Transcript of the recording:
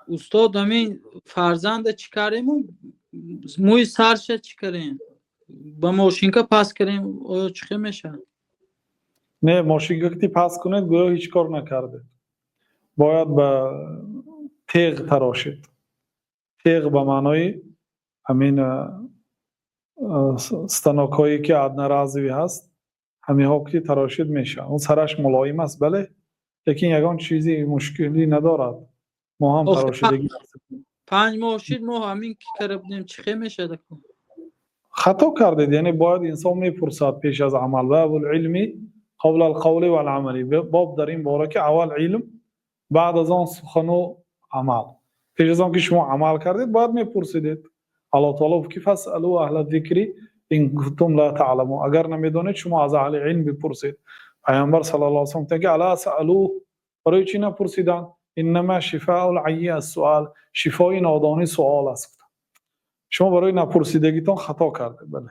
استاد همین فرزند چیکاریم و موی سرش چیکاریم با ماشین که پس کردیم آیا چیکار میشه؟ نه ماشین وقتی پس کنید گویا هیچ کار نکرده، باید به تیغ تراشید. تیغ به معنای همین ستناک هایی که ادنه رزوی هست، همین ها که تراشید میشه. اون سرش ملایم است بله، لیکن یگان چیزی مشکلی ندارد. ما هم تراشیدگی 5 ماه شد ما همین که کرده بودیم چیکار میشه دکو؟ خطا کردید. یعنی باید انسان میپرسد پیش از عمل. باب العلمی قبل القول والعملی، باب در این باره که اول علم بعد از آن سخن و عمل. پیش از آن که شما عمل کردید باید میپرسیدید. الله تعالی که فاسالوا اهل الذکر ان کنتم لا تعلمون، اگر نمیدونید شما از اهل علم بپرسید. پیامبر صلی الله علیه و سلم میگه الا سالوا، برای چی نپرسیدن؟ انما شفاء العی السؤال، شفای نادانی سوال است. شما برای نپرسیدگیتان خطا کردید. بله